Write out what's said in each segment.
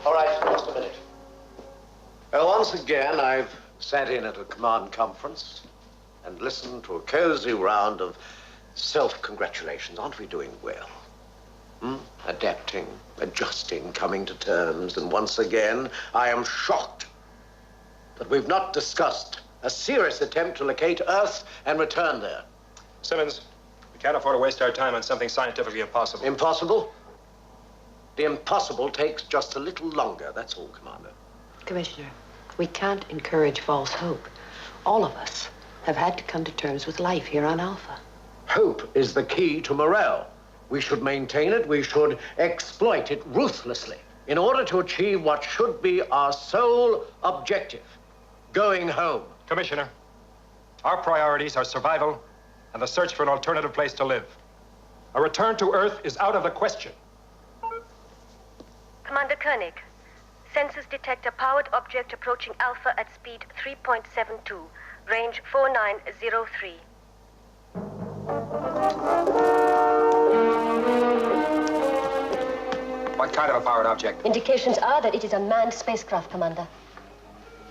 All right, just a minute. Well, once again, I've sat in at a command conference and listened to a cozy round of self-congratulations. Aren't we doing well? Adapting, adjusting, coming to terms. And once again, I am shocked that we've not discussed a serious attempt to locate Earth and return there. Simmons, we can't afford to waste our time on something scientifically impossible. Impossible? The impossible takes just a little longer, that's all, Commander. Commissioner, we can't encourage false hope. All of us have had to come to terms with life here on Alpha. Hope is the key to morale. We should maintain it, we should exploit it ruthlessly in order to achieve what should be our sole objective, going home. Commissioner, our priorities are survival and the search for an alternative place to live. A return to Earth is out of the question. Commander Koenig, sensors detect a powered object approaching Alpha at speed 3.72, range 4903. What kind of a powered object? Indications are that it is a manned spacecraft, Commander.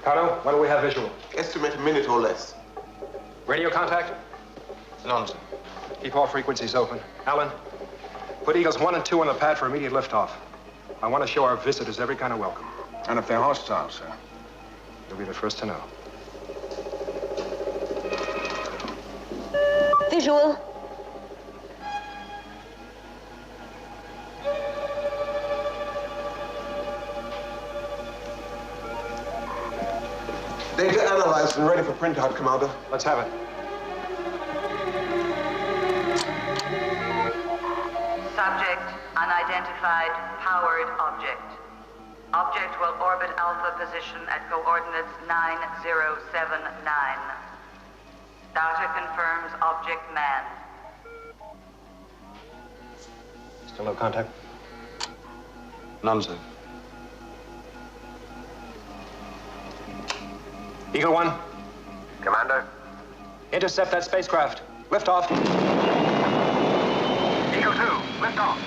Carlo, when do we have visual? Estimate a minute or less. Radio contact? Nonsense. Keep all frequencies open. Alan, put Eagles 1 and 2 on the pad for immediate liftoff. I want to show our visitors every kind of welcome. And if they're hostile, sir? You'll be the first to know. Visual. Data analyzed and ready for printout, Commander. Let's have it. Subject, unidentified, powered object. Object will orbit Alpha position at coordinates 9079. Data confirms object manned. Still no contact? None, sir. Eagle 1. Commander? Intercept that spacecraft. Liftoff. Eagle 2, lift off.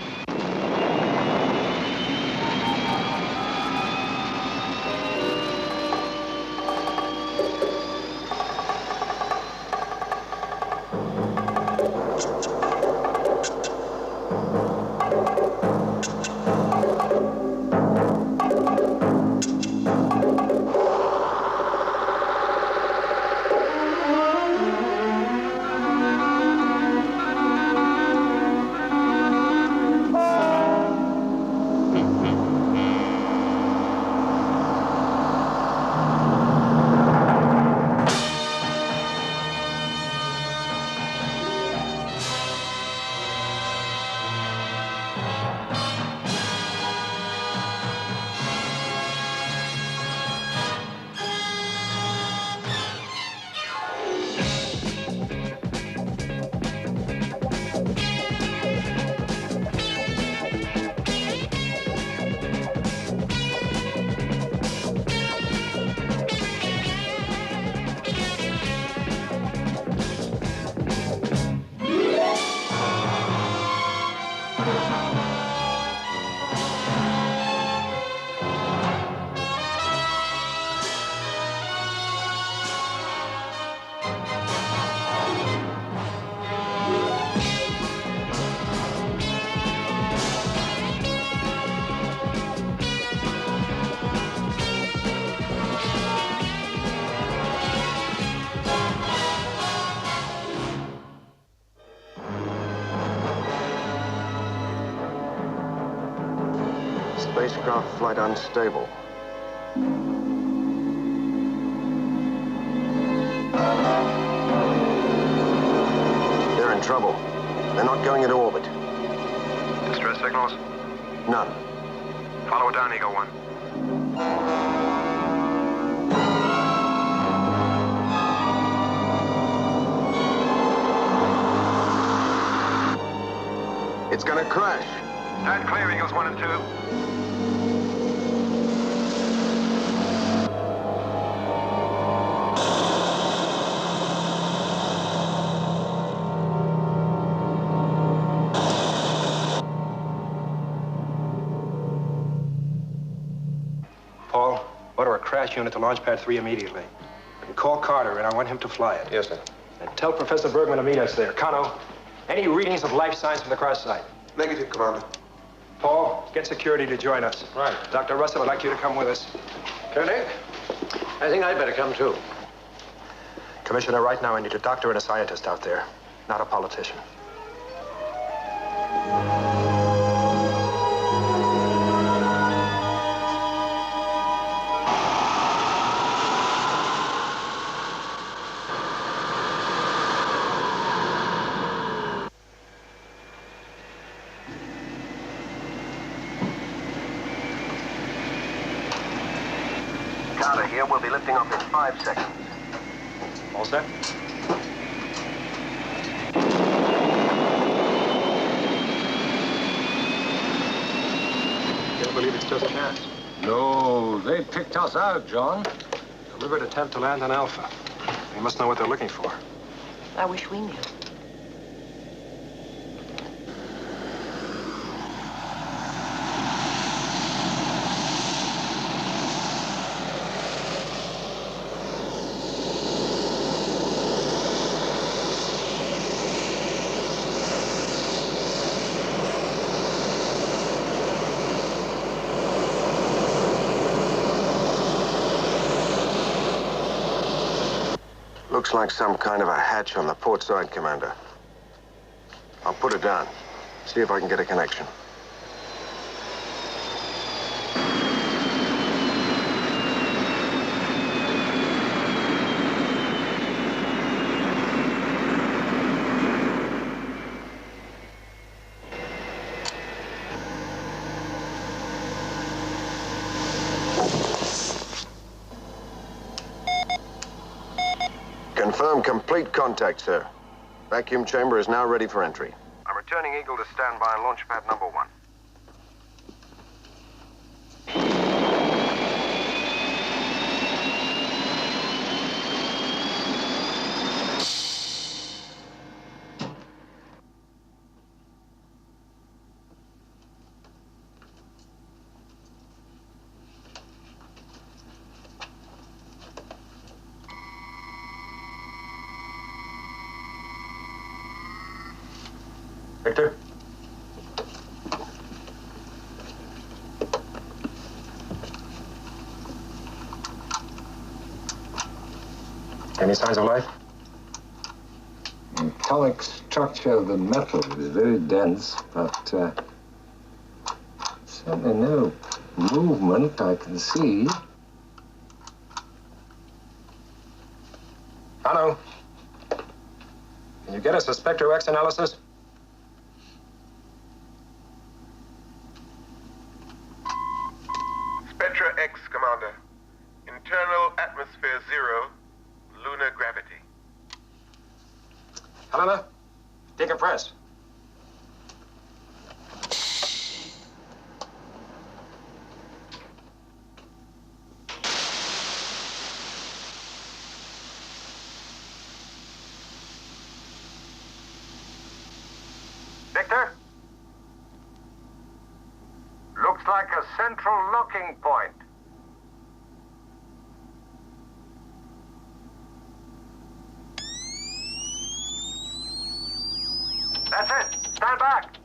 Spacecraft flight unstable. They're in trouble. They're not going into orbit. Distress signals? None. Follow it down, Eagle 1. It's gonna crash. Stand clear, Eagles 1 and 2. Paul, order a crash unit to launch pad 3 immediately. And call Carter, and I want him to fly it. Yes, sir. And tell Professor Bergman to meet us there. Kano, any readings of life signs from the cross site? Negative, Commander. Paul, get security to join us. Right. Dr. Russell, I'd like you to come with us. Koenig, I think I'd better come too. Commissioner, right now I need a doctor and a scientist out there, not a politician. Carter here. We'll be lifting off in 5 seconds. All set? Can't believe it still a chance. No, they picked us out, John. Deliberate attempt to land on Alpha. They must know what they're looking for. I wish we knew. Looks like some kind of a hatch on the port side, Commander. I'll put it down. See if I can get a connection. Confirm complete contact, sir. Vacuum chamber is now ready for entry. I'm returning Eagle to standby on launch pad number 1. Victor? Any signs of life? The metallic structure of the metal is very dense, but certainly no movement I can see. Kano, can you get us a Spectro X analysis? Spectra X, Commander. Internal atmosphere 0, lunar gravity. Helena, decompress. Victor? Looks like a central locking point. That's it. Stand back.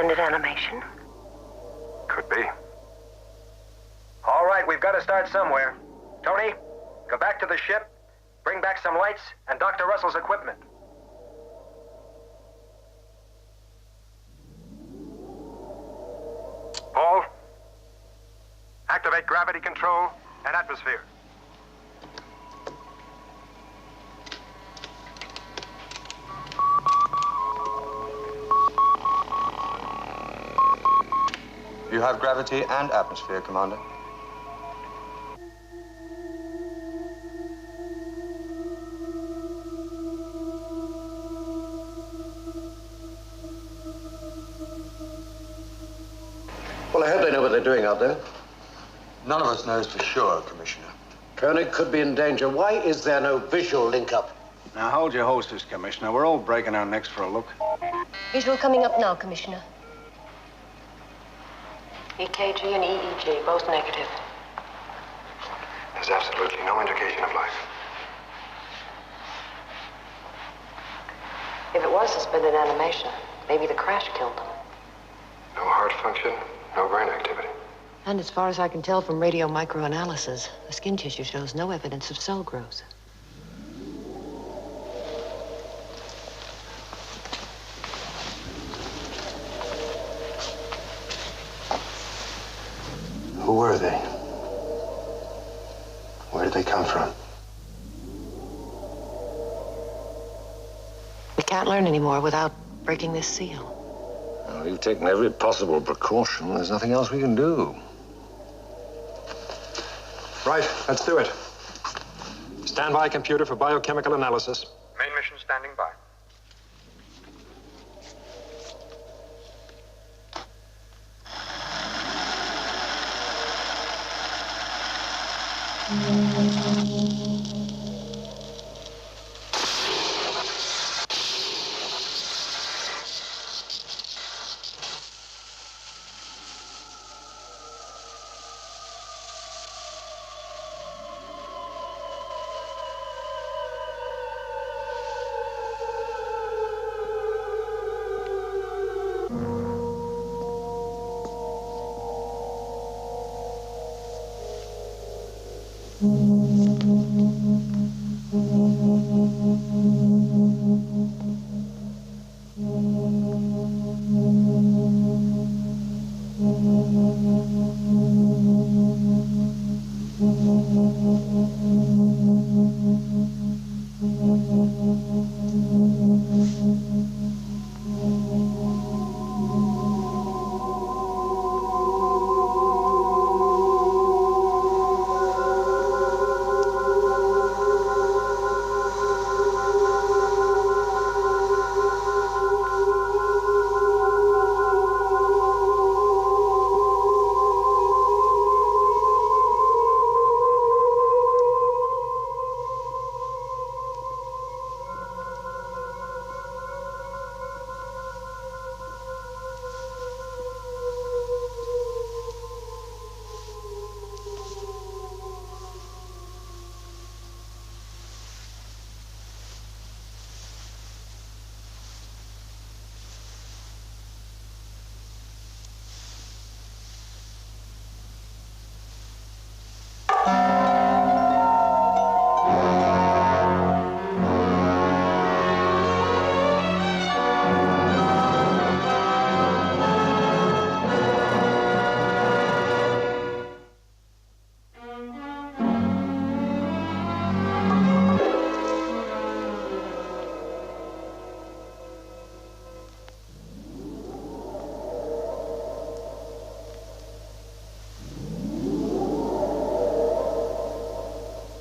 suspended animation? Could be. All right, we've got to start somewhere. Tony, go back to the ship, bring back some lights, and Dr. Russell's equipment. Paul, activate gravity control and atmosphere. You have gravity and atmosphere, Commander. Well, I hope they know what they're doing out there. None of us knows for sure, Commissioner. Koenig could be in danger. Why is there no visual link-up? Now, hold your horses, Commissioner. We're all breaking our necks for a look. Visual coming up now, Commissioner. EKG and EEG, both negative. There's absolutely no indication of life. If it was suspended animation, maybe the crash killed them. No heart function, no brain activity. And as far as I can tell from radio microanalysis, the skin tissue shows no evidence of cell growth. Who were they? Where did they come from? We can't learn anymore without breaking this seal. Well, we've taken every possible precaution. There's nothing else we can do. Right, let's do it. Stand by, computer, for biochemical analysis. Main mission standing by.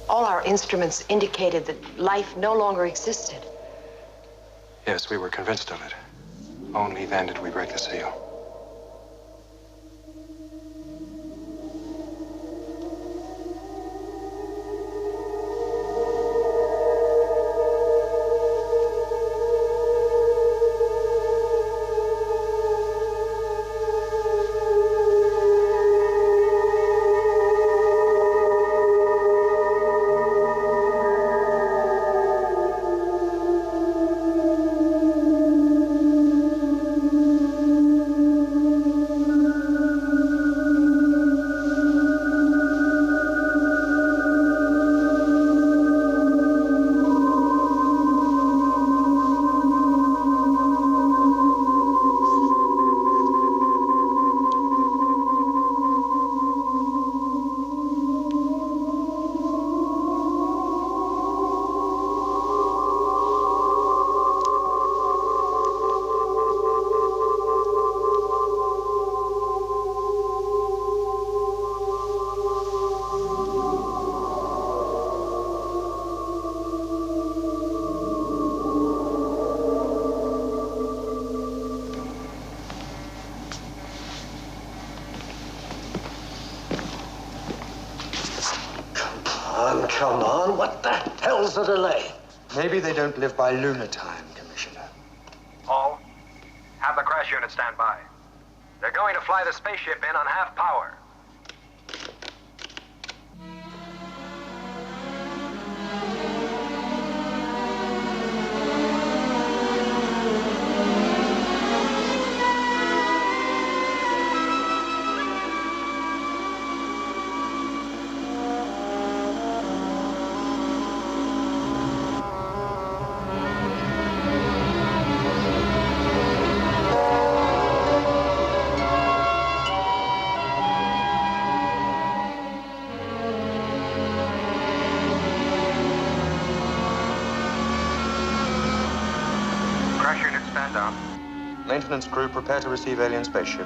All our instruments indicated that life no longer existed. Yes, we were convinced of it. Only then did we break the seal. what the hell's the delay? Maybe they don't live by lunar time, Commissioner. Paul, have the crash unit stand by. They're going to fly the spaceship in on half power. Maintenance crew, prepare to receive alien spaceship.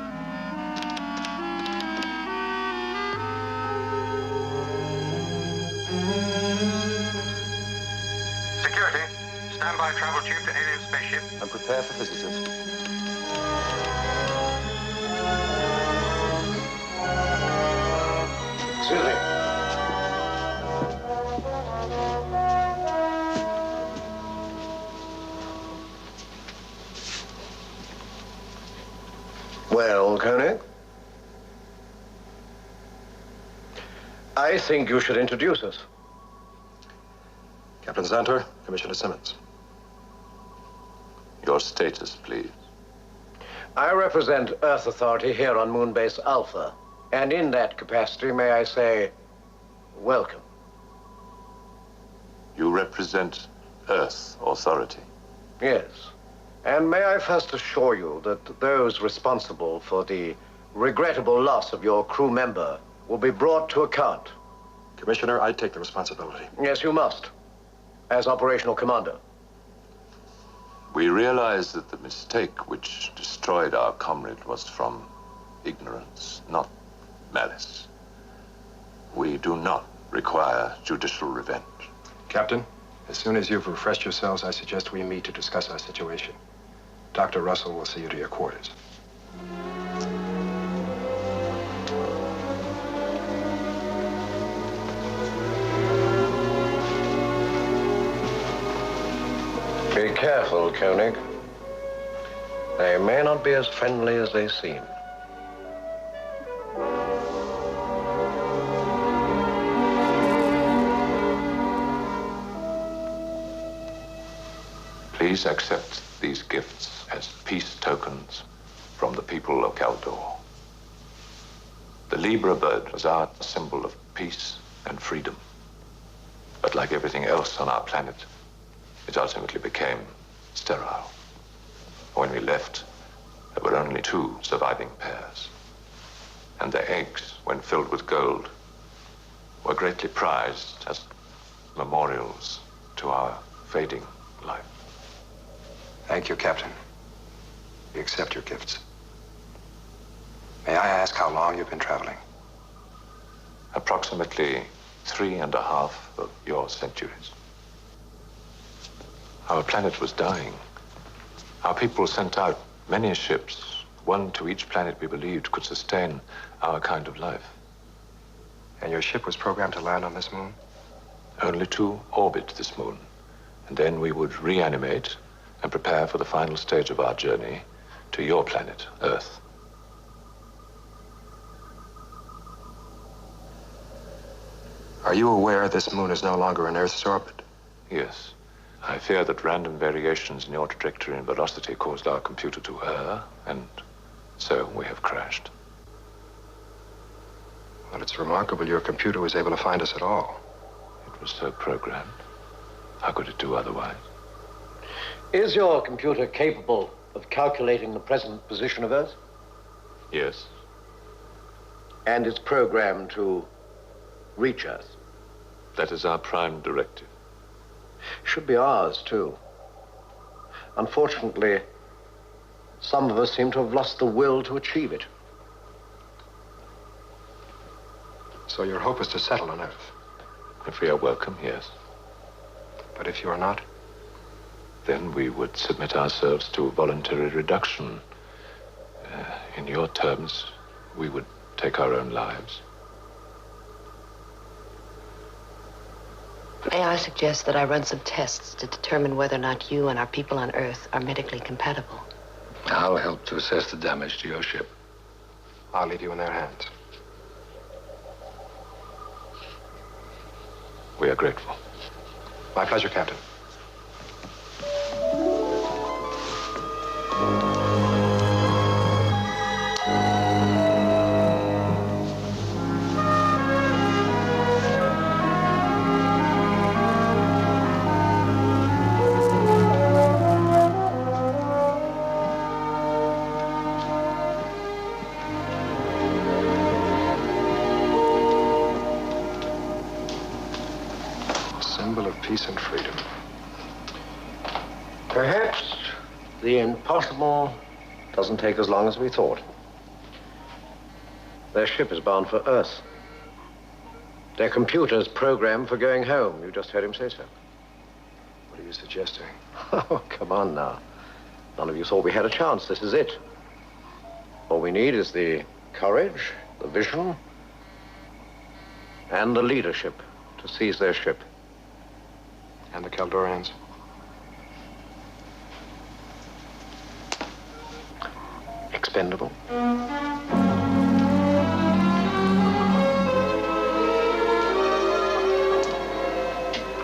Security, stand by travel tube to alien spaceship. And prepare for visitors. Excuse me. Well, Koenig? I think you should introduce us. Captain Zanter, Commissioner Simmons. Your status, please. I represent Earth Authority here on Moonbase Alpha. And in that capacity, may I say, welcome. You represent Earth Authority? Yes. And may I first assure you that those responsible for the regrettable loss of your crew member will be brought to account. Commissioner, I take the responsibility. Yes, you must, as operational commander. We realize that the mistake which destroyed our comrade was from ignorance, not malice. We do not require judicial revenge. Captain, as soon as you've refreshed yourselves, I suggest we meet to discuss our situation. Dr. Russell will see you to your quarters. Be careful, Koenig. They may not be as friendly as they seem. Please accept these gifts as peace tokens from the people of Kaldor. The Libra bird was our symbol of peace and freedom. But like everything else on our planet, it ultimately became sterile. When we left, there were only 2 surviving pairs. And their eggs, when filled with gold, were greatly prized as memorials to our fading life. Thank you, Captain. We accept your gifts. May I ask how long you've been traveling? Approximately 3.5 of your centuries. Our planet was dying. Our people sent out many ships, one to each planet we believed could sustain our kind of life. And your ship was programmed to land on this moon? Only to orbit this moon. And then we would reanimate and prepare for the final stage of our journey to your planet, Earth. Are you aware this moon is no longer in Earth's orbit? Yes. I fear that random variations in your trajectory and velocity caused our computer to err, and so we have crashed. Well, it's remarkable your computer was able to find us at all. It was so programmed. How could it do otherwise? Is your computer capable of calculating the present position of Earth? Yes. And it's programmed to reach Earth? That is our prime directive. Should be ours, too. Unfortunately, some of us seem to have lost the will to achieve it. So your hope is to settle on Earth? If we are welcome, yes. But if you are not? Then we would submit ourselves to a voluntary reduction. In your terms, we would take our own lives. May I suggest that I run some tests to determine whether or not you and our people on Earth are medically compatible? I'll help to assess the damage to your ship. I'll leave you in their hands. We are grateful. My pleasure, Captain. Symbol of peace and freedom. Perhaps the impossible doesn't take as long as we thought. Their ship is bound for Earth. Their computer's programmed for going home. You just heard him say so. What are you suggesting? Oh, come on now. None of you thought we had a chance. This is it. All we need is the courage, the vision, and the leadership to seize their ship. And the Keldorians? Expendable.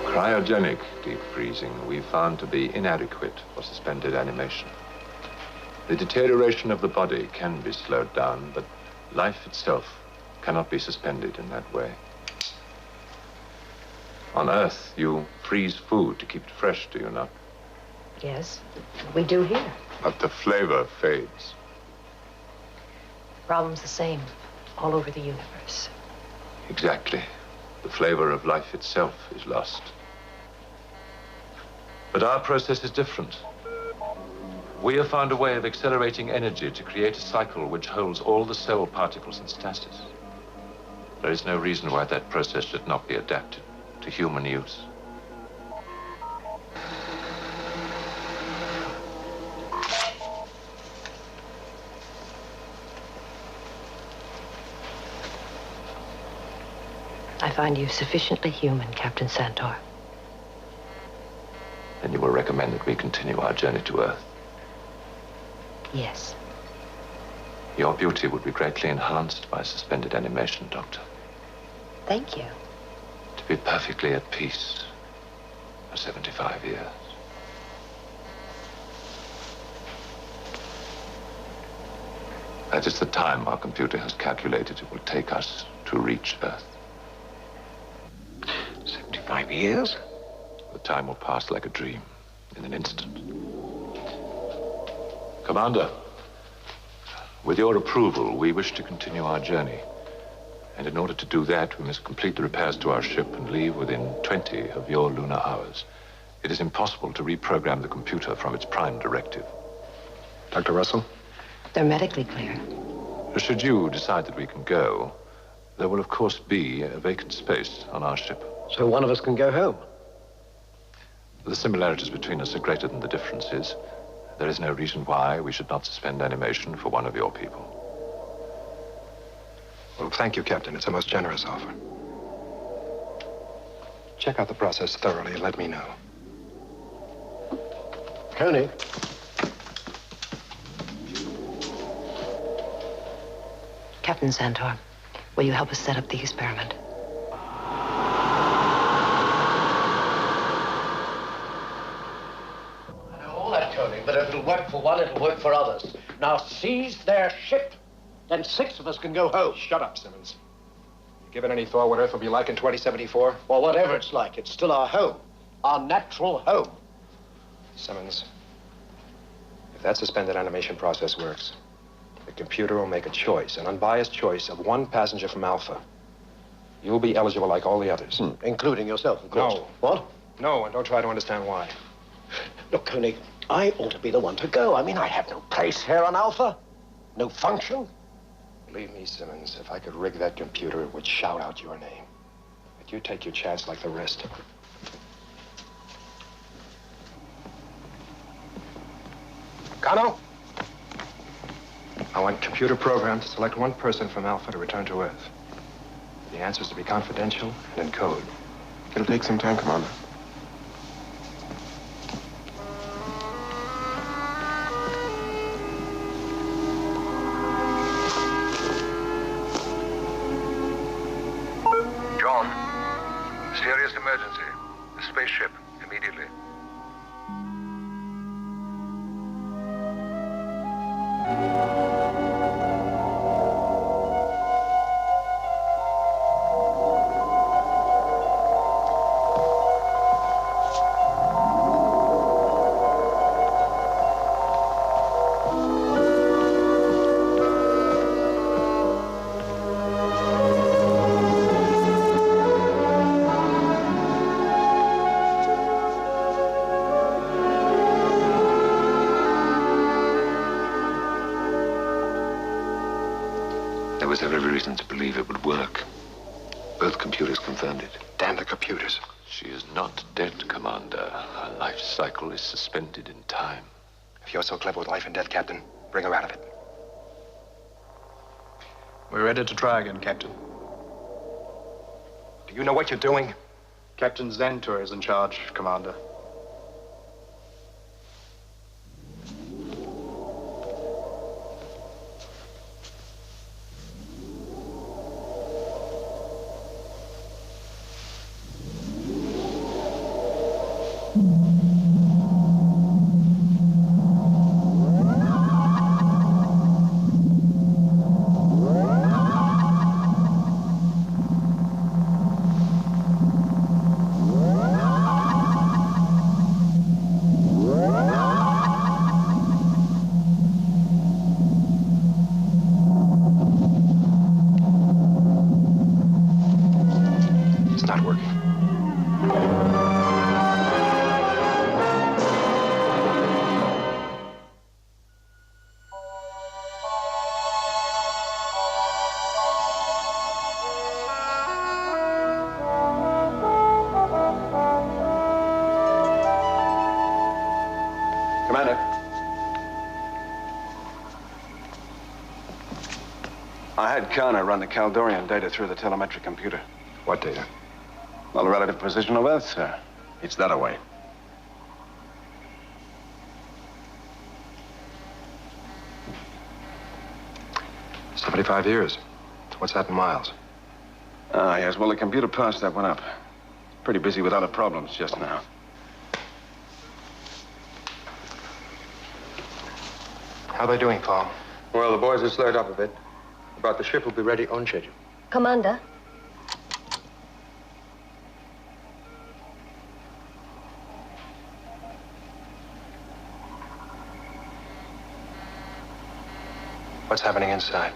Cryogenic deep freezing we found to be inadequate for suspended animation. The deterioration of the body can be slowed down, but life itself cannot be suspended in that way. On Earth, you freeze food to keep it fresh, do you not? Yes, we do here. But the flavor fades. The problem's the same all over the universe. Exactly. The flavor of life itself is lost. But our process is different. We have found a way of accelerating energy to create a cycle which holds all the cell particles in stasis. There is no reason why that process should not be adapted to human use. I find you sufficiently human, Captain Santor. Then you will recommend that we continue our journey to Earth. Yes. Your beauty would be greatly enhanced by suspended animation, Doctor. Thank you. To be perfectly at peace for 75 years. That is the time our computer has calculated it will take us to reach Earth. 75 years? The time will pass like a dream, in an instant. Commander, with your approval, we wish to continue our journey. And in order to do that, we must complete the repairs to our ship and leave within 20 of your lunar hours. It is impossible to reprogram the computer from its prime directive. Dr. Russell? They're medically clear. Should you decide that we can go, there will, of course, be a vacant space on our ship. So one of us can go home? The similarities between us are greater than the differences. There is no reason why we should not suspend animation for one of your people. Well, thank you, Captain. It's a most generous offer. Check out the process thoroughly and let me know. Coney. Captain Santor, will you help us set up the experiment? All that, Tony, but if it'll work for one, it'll work for others. Now seize their ship. Then 6 of us can go home. Shut up, Simmons. You given any thought what Earth will be like in 2074? Well, whatever it's like, it's still our home. Our natural home. Simmons, if that suspended animation process works, the computer will make a choice, an unbiased choice of one passenger from Alpha. You'll be eligible like all the others. Including yourself, of course. No. What? No, and don't try to understand why. Look, Koenig, I ought to be the one to go. I mean, I have no place here on Alpha. No function. Believe me, Simmons, if I could rig that computer, it would shout out your name. But you take your chance like the rest. Kano? I want computer program to select one person from Alpha to return to Earth. The answers to be confidential and in code. It'll take some time, Commander. John, serious emergency. The spaceship, immediately. There was every reason to believe it would work. Both computers confirmed it. Damn the computers. She is not dead, Commander. Her life cycle is suspended in time. If you're so clever with life and death, Captain, bring her out of it. We're ready to try again, Captain. Do you know what you're doing? Captain Zentor is in charge, Commander. It's not working. Commander. I had Kana run the Caldorian data through the telemetric computer. What data? Well, the relative position of Earth, sir. It's that away. $75 years. What's that in miles? Ah, yes. Well, the computer passed that one up. Pretty busy with other problems just now. How are they doing, Paul? Well, the boys have slowed up a bit. But the ship will be ready on schedule. Commander, What's happening inside?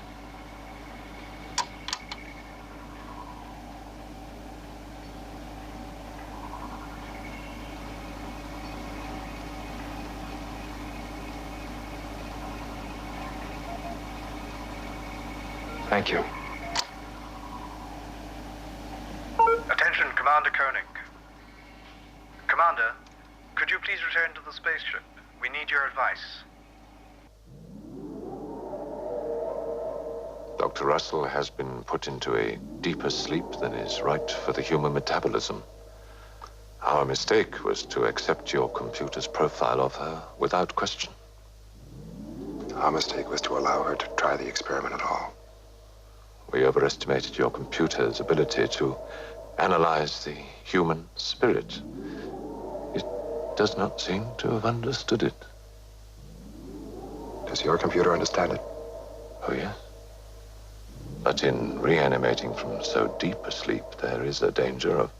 Thank you. Attention, Commander Koenig. Commander, could you please return to the spaceship? We need your advice. Dr. Russell has been put into a deeper sleep than is right for the human metabolism. Our mistake was to accept your computer's profile of her without question. Our mistake was to allow her to try the experiment at all. We overestimated your computer's ability to analyze the human spirit. It does not seem to have understood it. Does your computer understand it? Oh, yes. But in reanimating from so deep a sleep, there is a danger of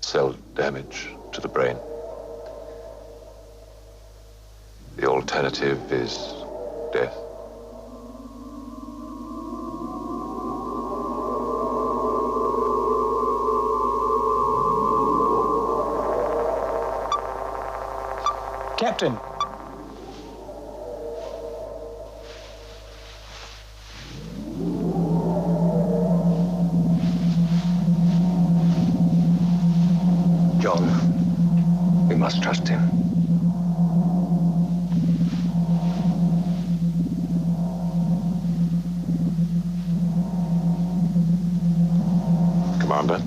cell damage to the brain. The alternative is death. Captain! John, we must trust him. Commander?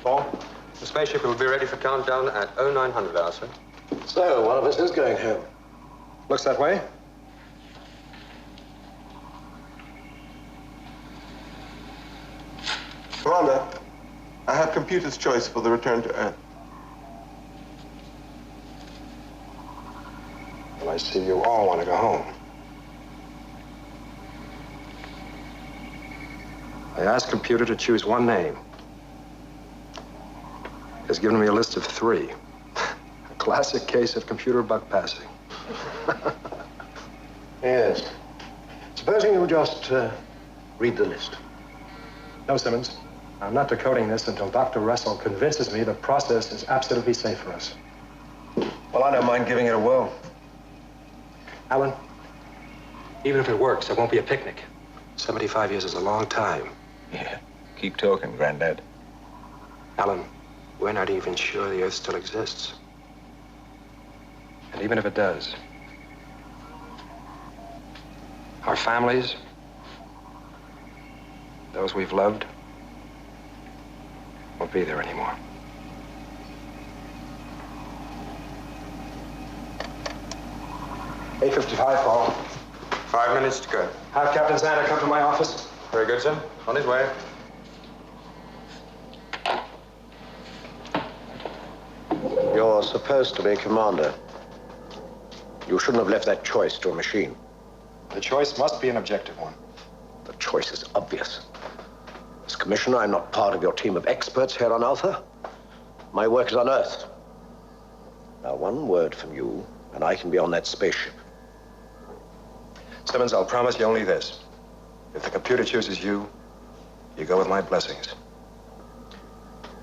Paul, the spaceship will be ready for countdown at 0900 hours, sir. So, one of us is going home. Looks that way. Commander, I have computer's choice for the return to Earth. Well, I see you all want to go home. I asked computer to choose one name. It's given me a list of 3. A classic case of computer buck passing. Yes. Supposing you just read the list. No, Simmons. I'm not decoding this until Dr. Russell convinces me the process is absolutely safe for us. Well, I don't mind giving it a whirl. Alan, even if it works, it won't be a picnic. 75 years is a long time. Yeah. Keep talking, Granddad. Alan, we're not even sure the Earth still exists. And even if it does, our families, those we've loved, won't be there anymore. $8:55, Paul. 5 minutes to go. Have Captain Xander come to my office. Very good, sir. On his way. You're supposed to be commander. You shouldn't have left that choice to a machine. The choice must be an objective one. The choice is obvious. As commissioner, I'm not part of your team of experts here on Alpha. My work is on Earth. Now, one word from you, and I can be on that spaceship. Simmons, I'll promise you only this. If the computer chooses you, you go with my blessings.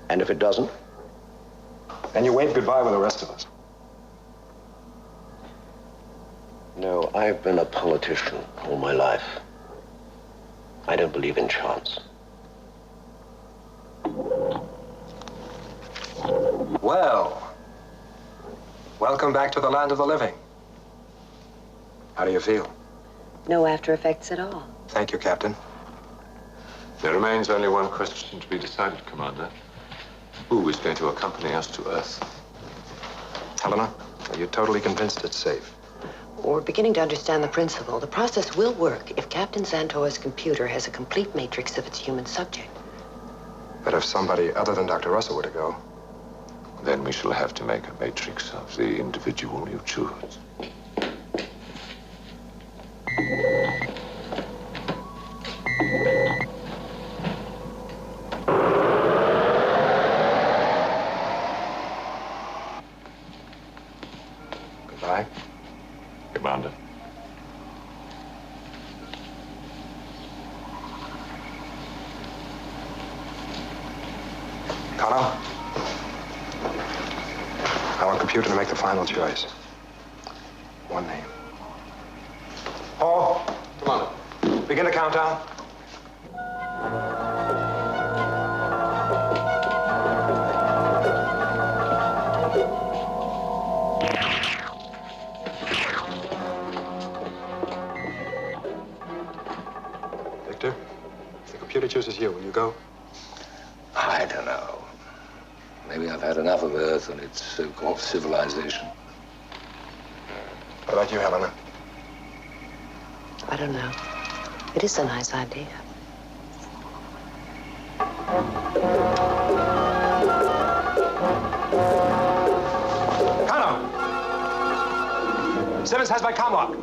And if it doesn't? Then you wave goodbye with the rest of us. No, I've been a politician all my life. I don't believe in chance. Well, welcome back to the land of the living. How do you feel? No after effects at all. Thank you, Captain. There remains only one question to be decided, Commander. Who is going to accompany us to Earth? Helena, are you totally convinced it's safe? We're beginning to understand the principle. The process will work if Captain Xantoa's computer has a complete matrix of its human subject. But if somebody other than Dr. Russell were to go? Then we shall have to make a matrix of the individual you choose. Goodbye. Commander. Connor, I want computer to make the final choice. One name. Paul, come on. Begin the countdown. Victor, if the computer chooses you, will you go? I don't know. Maybe I've had enough of Earth and its so-called civilization. What about you, Helena? I don't know. It is a nice idea. Connor! Simmons has my comlock.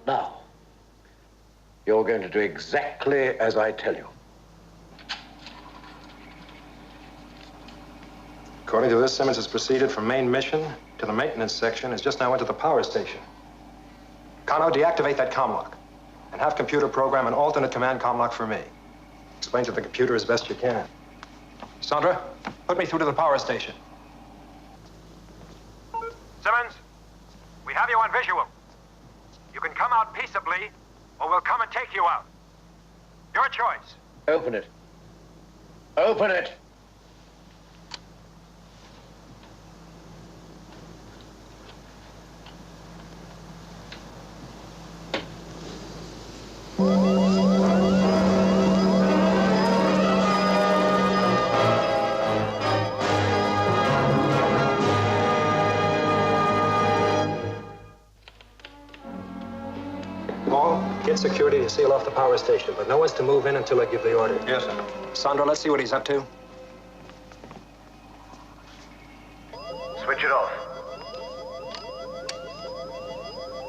Now, you're going to do exactly as I tell you. According to this, Simmons has proceeded from main mission to the maintenance section, has just now entered the power station. Connor, deactivate that comlock and have computer program an alternate command comlock for me. Explain to the computer as best you can. Sandra, put me through to the power station. Simmons, we have you on visual. You can come out peaceably, or we'll come and take you out. Your choice. Open it. Open it. Get security to seal off the power station, but no one's to move in until I give the order. Yes, sir. Sandra, let's see what he's up to. Switch it off.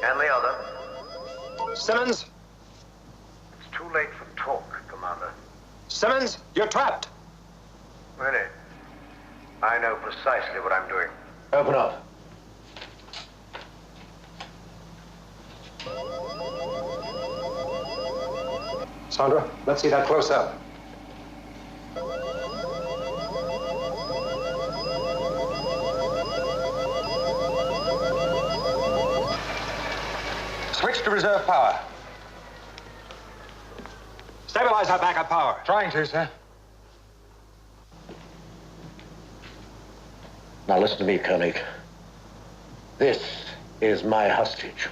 And the other. Simmons? It's too late for talk, Commander. Simmons, you're trapped. Really? I know precisely what I'm doing. Open up. Sandra, let's see that close up. Switch to reserve power. Stabilize our backup power. Trying to, sir. Now listen to me, Koenig. This is my hostage.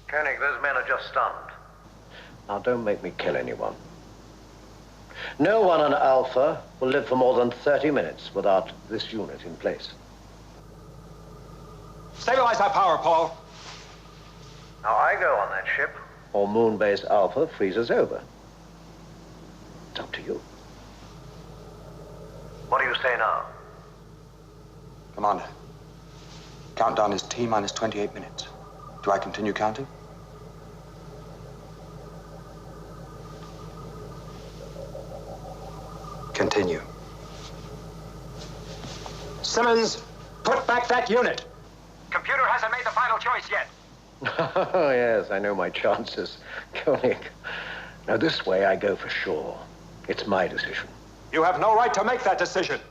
Koenig, those men are just stunned. Now don't make me kill anyone. No one on Alpha will live for more than 30 minutes without this unit in place. Stabilize our power, Paul. Now I go on that ship, or Moonbase Alpha freezes over. It's up to you. What do you say now? Commander, countdown is T-minus 28 minutes. Do I continue counting? Continue. Simmons, put back that unit. Computer hasn't made the final choice yet. Oh, yes, I know my chances, Koenig. Now, this way I go for sure. It's my decision. You have no right to make that decision.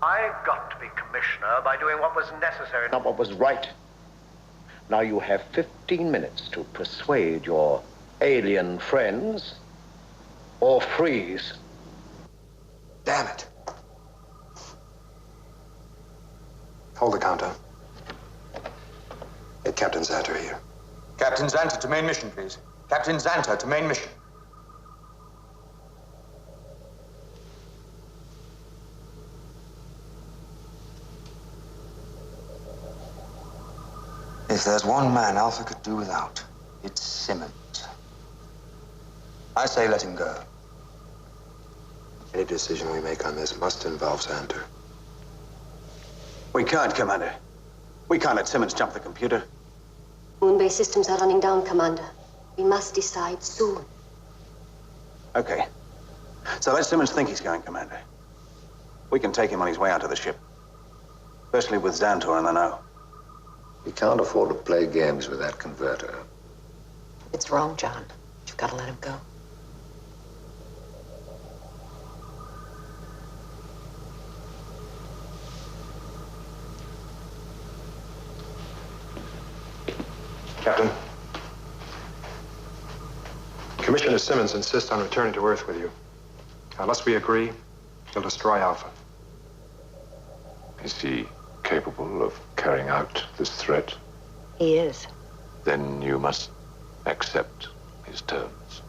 I got to be commissioner by doing what was necessary, not what was right. Now you have 15 minutes to persuade your alien friends or freeze. Damn it. Hold the counter. Get Captain Xanter here. Captain Xanter to main mission, please. Captain Xanter to main mission. If there's one man Alpha could do without, it's Simmons. I say let him go. Any decision we make on this must involve Xanter. We can't, Commander. We can't let Simmons jump the computer. Moonbase systems are running down, Commander. We must decide soon. Okay. So let Simmons think he's going, Commander. We can take him on his way out of the ship. Especially with Xantor in the know. We can't afford to play games with that converter. It's wrong, John. You've got to let him go. Captain. Commissioner Simmons insists on returning to Earth with you. Unless we agree, he'll destroy Alpha. Is he capable of carrying out this threat? He is. Then you must accept his terms.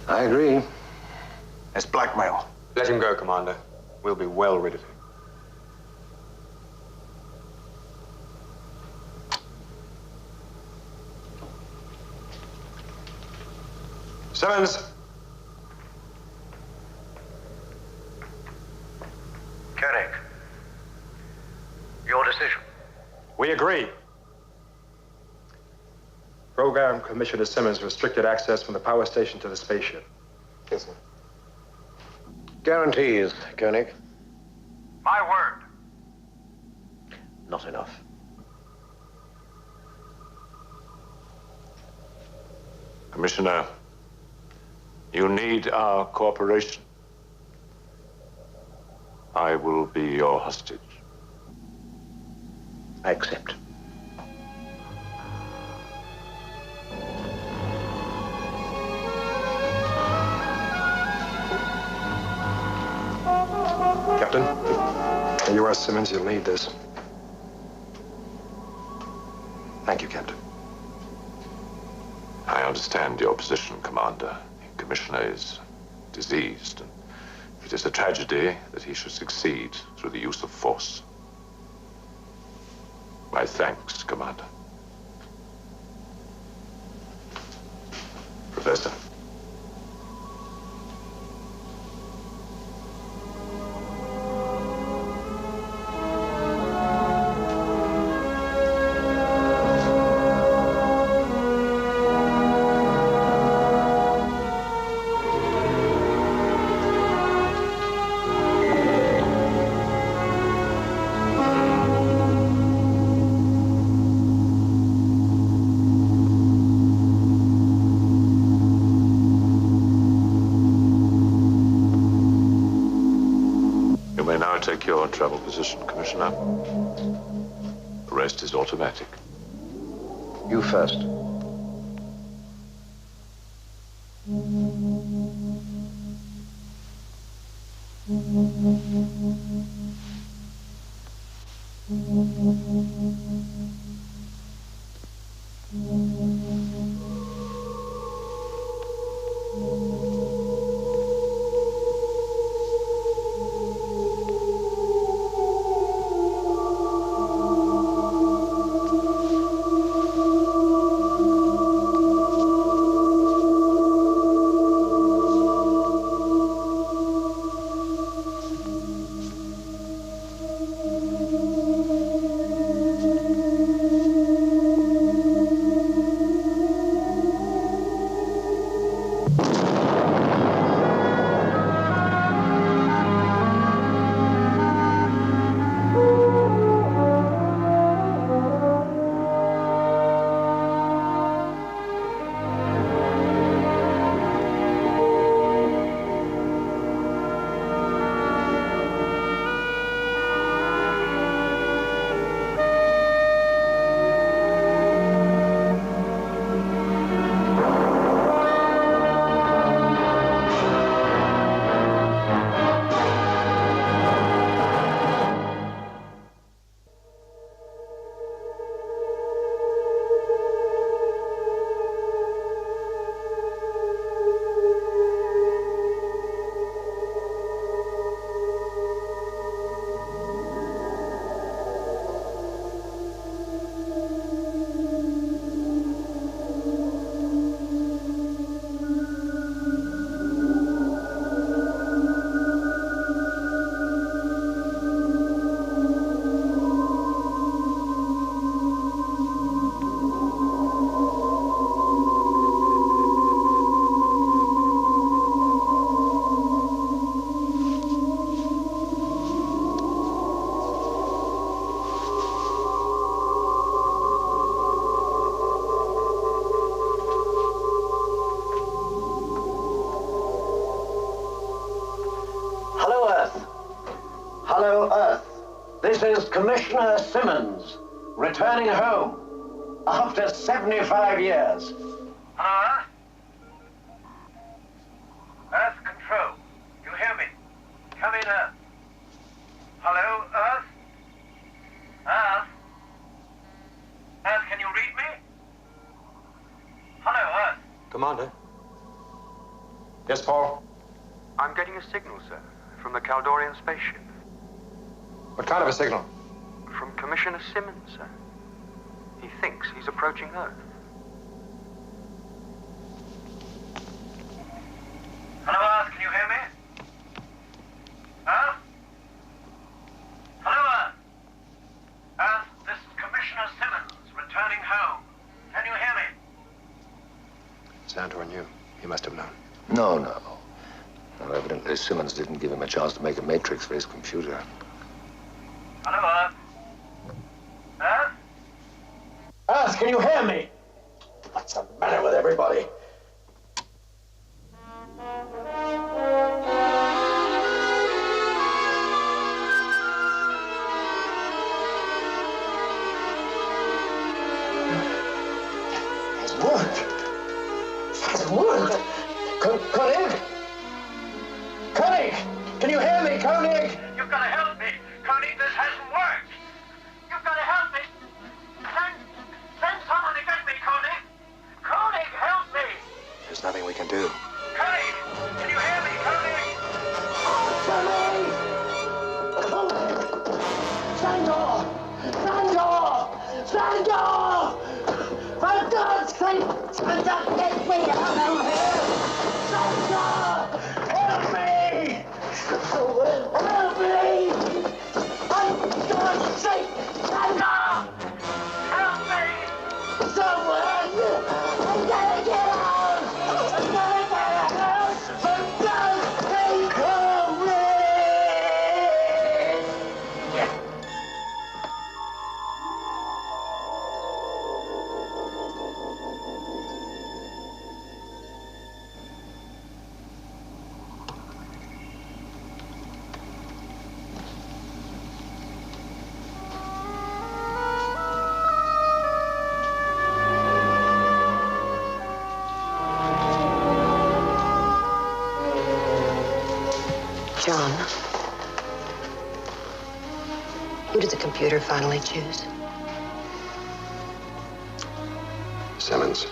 I agree. It's blackmail. Let him go, Commander. We'll be well rid of him. Simmons! Koenig, your decision. We agree. Program Commissioner Simmons restricted access from the power station to the spaceship. Yes, sir. Guarantees, Koenig. My word. Not enough. Commissioner, you need our cooperation. I will be your hostage. I accept. Captain, here you are, Simmons. You'll need this. Thank you, Captain. I understand your position, Commander. The Commissioner is diseased, and It is a tragedy that he should succeed through the use of force. My thanks, Commander. Professor. Take your travel position, Commissioner. The rest is automatic. You first. This is Commissioner Simmons, returning home after 75 years. Hello, Earth? Earth Control. You hear me? Come in, Earth. Hello, Earth? Earth? Earth, can you read me? Hello, Earth. Commander? Yes, Paul? I'm getting a signal, sir, from the Caldorian spaceship. What kind of a signal? From Commissioner Simmons, sir. He thinks he's approaching Earth. Hello, Earth, can you hear me? Earth? Hello, Earth. Earth, this is Commissioner Simmons, returning home. Can you hear me? Santor knew. He must have known. No. Well, evidently Simmons didn't give him a chance to make a matrix for his computer. Hello, Earth. Earth? Earth, can you hear me? What's the matter with everybody? It's worked. It's worked. Koenig? Koenig! Can you hear me, Koenig? You've got to help me. Koenig, this hasn't worked. You've got to help me. Send someone to get me, Koenig. Koenig, help me. There's nothing we can do. Koenig, can you hear me, Koenig? John, who did the computer finally choose? Simmons.